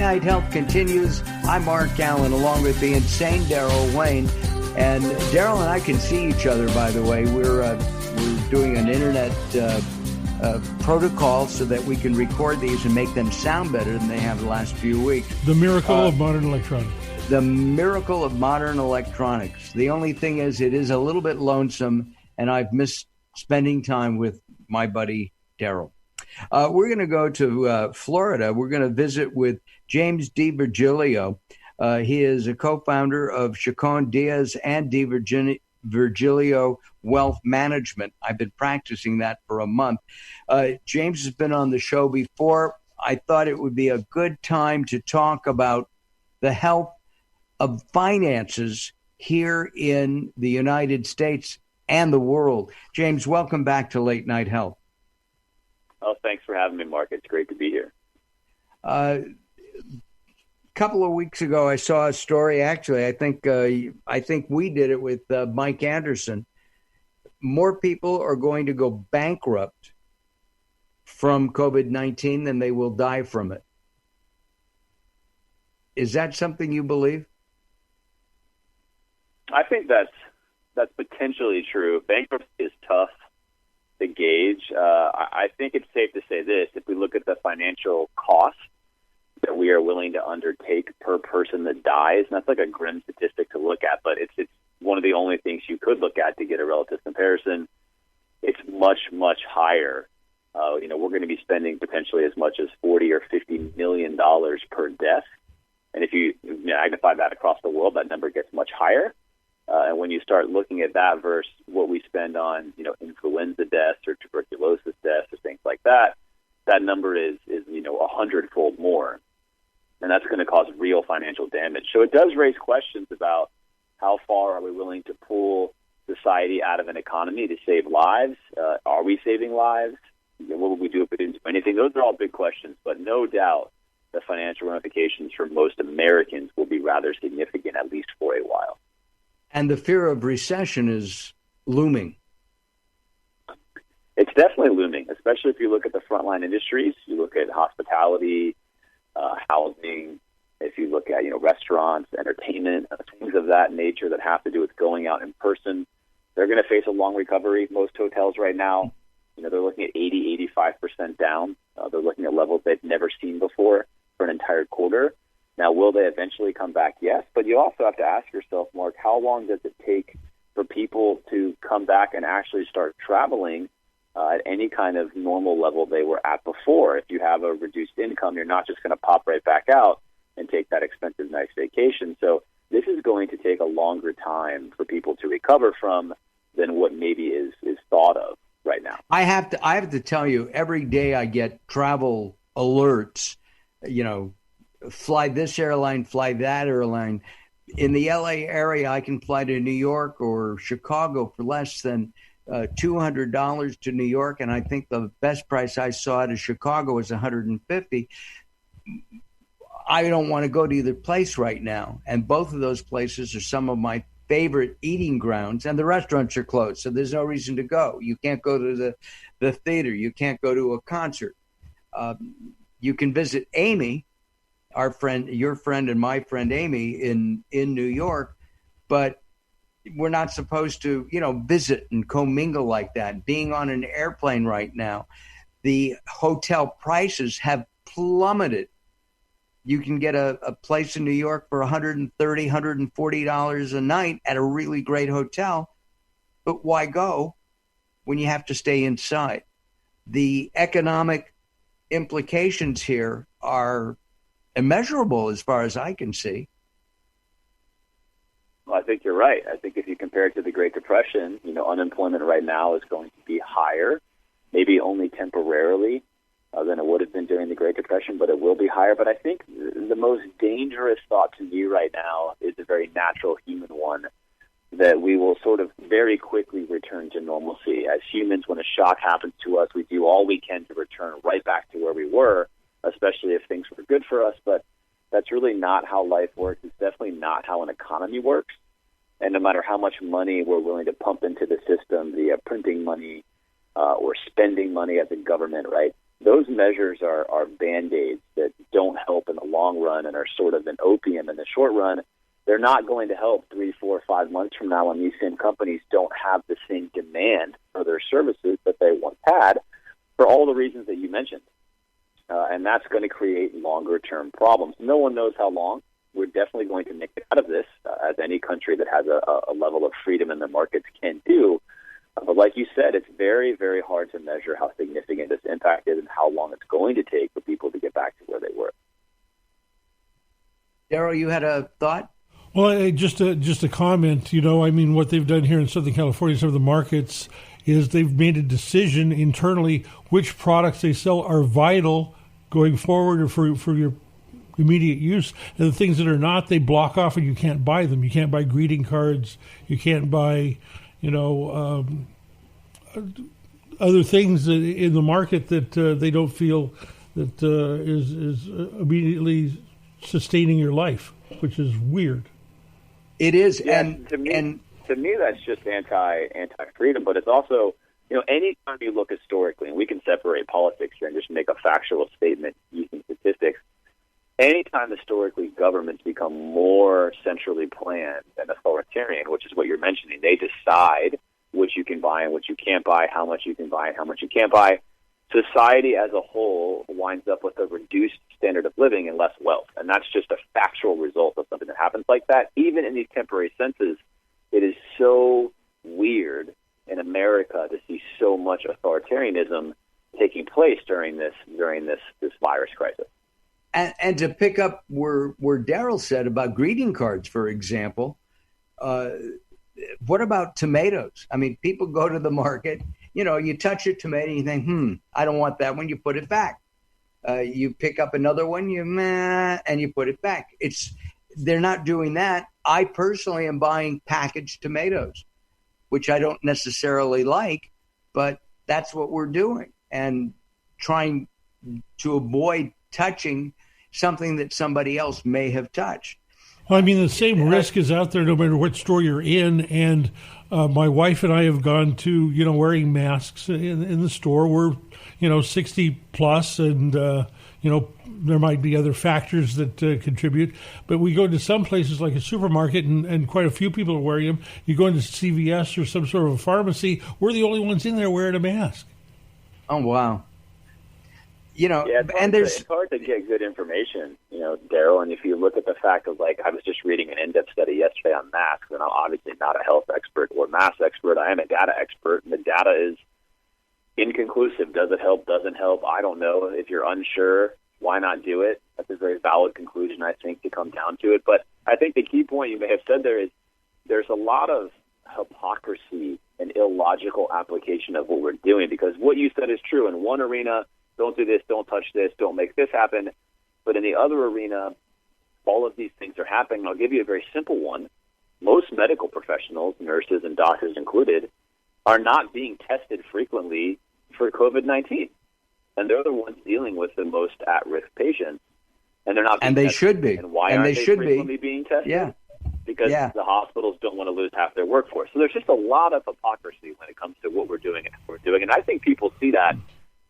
Night Health continues. I'm Mark Alyn, along with the insane Daryl Wayne. And Daryl and I can see each other, by the way. We're doing an internet protocol so that we can record these and make them sound better than they have the last few weeks. The miracle of modern electronics. The miracle of modern electronics. The only thing is, it is a little bit lonesome, and I've missed spending time with my buddy Daryl. We're going to go to Florida. We're going to visit with James D. Virgilio. He is a co-founder of Chacon Diaz and D. Virgilio Wealth Management. I've been practicing that for a month. James has been on the show before. I thought it would be a good time to talk about the health of finances here in the United States and the world. James, welcome back to Late Night Health. Oh, thanks for having me, Mark. It's great to be here. A couple of weeks ago, I saw a story. Actually, I think we did it with Mike Anderson. More people are going to go bankrupt from COVID-19 than they will die from it. Is that something you believe? I think that's potentially true. Bankruptcy is tough to gauge. I think it's safe to say this: if we look at the financial cost that we are willing to undertake per person that dies, and that's like a grim statistic to look at, but it's one of the only things you could look at to get a relative comparison. It's much, much higher. We're going to be spending potentially as much as $40 or $50 million per death, and if you magnify that across the world, that number gets much higher. And when you start looking at that versus what we spend on, influenza deaths or tuberculosis deaths or things like that, that number is 100-fold more. And that's going to cause real financial damage. So it does raise questions about how far are we willing to pull society out of an economy to save lives? Are we saving lives? What would we do if we didn't do anything? Those are all big questions, but no doubt the financial ramifications for most Americans will be rather significant, at least for a while. And the fear of recession is looming. It's definitely looming, especially if you look at the frontline industries. You look at hospitality, housing, if you look at restaurants, entertainment, things of that nature that have to do with going out in person. They're going to face a long recovery. Most hotels right now, they're looking at 85% down. They're looking at levels they've never seen before for an entire quarter. Now, will they eventually come back? Yes, but you also have to ask yourself, Mark, how long does it take for people to come back and actually start traveling at any kind of normal level they were at before? If you have a reduced income, you're not just going to pop right back out and take that expensive, nice vacation. So this is going to take a longer time for people to recover from than what maybe is thought of right now. I have to tell you, every day I get travel alerts, fly this airline, fly that airline. In the LA area, I can fly to New York or Chicago for less than $200 to New York, and I think the best price I saw to Chicago was $150. I don't want to go to either place right now, and both of those places are some of my favorite eating grounds, and the restaurants are closed, so there's no reason to go. You can't go to the theater. You can't go to a concert. You can visit Amy, our friend, your friend, and my friend Amy in New York, but we're not supposed to, visit and commingle like that. Being on an airplane right now, the hotel prices have plummeted. You can get a place in New York for $130, $140 a night at a really great hotel, but why go when you have to stay inside? The economic implications here are immeasurable as far as I can see. Well, I think you're right. I think if you compare it to the Great Depression, unemployment right now is going to be higher, maybe only temporarily than it would have been during the Great Depression, but it will be higher. But I think the most dangerous thought to me right now is a very natural human one, that we will sort of very quickly return to normalcy. As humans, when a shock happens to us, we do all we can to return right back to where we were, especially if things were good for us. But that's really not how life works. It's definitely not how an economy works. And no matter how much money we're willing to pump into the system via printing money or spending money as a government, right, those measures are Band-Aids that don't help in the long run and are sort of an opium in the short run. They're not going to help 3, 4, 5 months from now when these same companies don't have the same demand for their services that they once had for all the reasons that you mentioned. And that's going to create longer-term problems. No one knows how long. We're definitely going to make it out of this, as any country that has a level of freedom in the markets can do. But like you said, it's very, very hard to measure how significant this impact is and how long it's going to take for people to get back to where they were. Daryl, you had a thought? Well, just a comment. What they've done here in Southern California, some of the markets, is they've made a decision internally which products they sell are vital going forward or for your immediate use, and the things that are not, they block off and you can't buy them. You can't buy greeting cards. You can't buy, other things in the market that they don't feel that is immediately sustaining your life, which is weird. It is, yeah, and to me, that's just anti-freedom. But it's also, anytime you look historically, and we can separate politics here and just make a factual statement using statistics. Anytime historically governments become more centrally planned and authoritarian, which is what you're mentioning, they decide what you can buy and what you can't buy, how much you can buy and how much you can't buy. Society as a whole winds up with a reduced standard of living and less wealth. And that's just a factual result of something that happens like that. Even in these temporary senses, it is so weird in America to see so much authoritarianism taking place during this virus crisis. And to pick up where Daryl said about greeting cards, for example, what about tomatoes? I mean, people go to the market, you touch a tomato, you think, I don't want that one, you put it back. You pick up another one, and you put it back. They're not doing that. I personally am buying packaged tomatoes, which I don't necessarily like, but that's what we're doing, and trying to avoid touching something that somebody else may have touched. Well, the same risk is out there no matter what store you're in. And my wife and I have gone to, wearing masks in the store. We're, 60 plus, and, there might be other factors that contribute. But we go to some places like a supermarket, and quite a few people are wearing them. You go into CVS or some sort of a pharmacy, we're the only ones in there wearing a mask. Oh, wow. It's hard to get good information, Daryl. And if you look at the fact of, I was just reading an in-depth study yesterday on masks, and I'm obviously not a health expert or mask expert. I am a data expert, and the data is inconclusive. Does it help? Doesn't help? I don't know. If you're unsure, why not do it? That's a very valid conclusion, I think, to come down to it. But I think the key point you may have said there is there's a lot of hypocrisy and illogical application of what we're doing, because what you said is true. In one arena, don't do this, don't touch this, don't make this happen. But in the other arena, all of these things are happening. I'll give you a very simple one. Most medical professionals, nurses and doctors included, are not being tested frequently for COVID-19. And they're the ones dealing with the most at-risk patients. And they're not being tested. Should be. And why aren't they frequently being tested? Yeah. Because the hospitals don't want to lose half their workforce. So there's just a lot of hypocrisy when it comes to what we're doing and how we're doing. And I think people see that,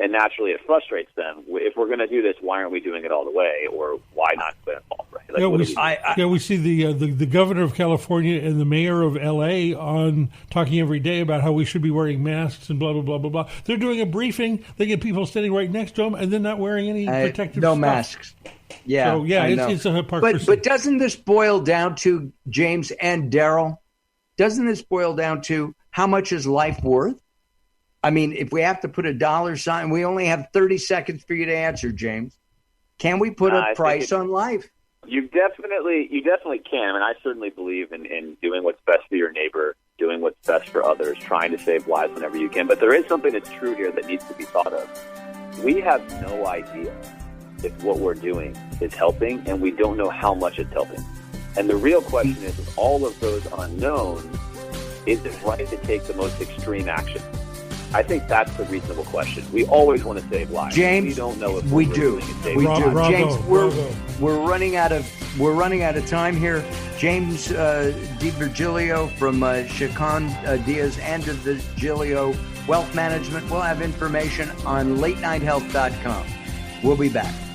and naturally it frustrates them. If we're going to do this, why aren't we doing it all the way? Or why not get involved? Right? We see the governor of California and the mayor of L.A. on talking every day about how we should be wearing masks and blah, blah, blah, blah, blah. They're doing a briefing. They get people standing right next to them and then not wearing any protective stuff. No masks. Yeah. So, it's a hypocrisy. But doesn't this boil down to, James and Daryl, doesn't this boil down to how much is life worth? I mean, if we have to put a dollar sign, we only have 30 seconds for you to answer, James. Can we put a price on life? You definitely can. And I certainly believe in doing what's best for your neighbor, doing what's best for others, trying to save lives whenever you can. But there is something that's true here that needs to be thought of. We have no idea if what we're doing is helping, and we don't know how much it's helping. And the real question is, with all of those unknowns, is it right to take the most extreme action? I think that's the reasonable question. We always want to save lives. James, we don't know if we do. We do. Bravo, James, bravo. we're running out of time here. James Virgilio from Chacon Diaz and Virgilio wealth management. We'll have information on latenighthealth.com. We'll be back.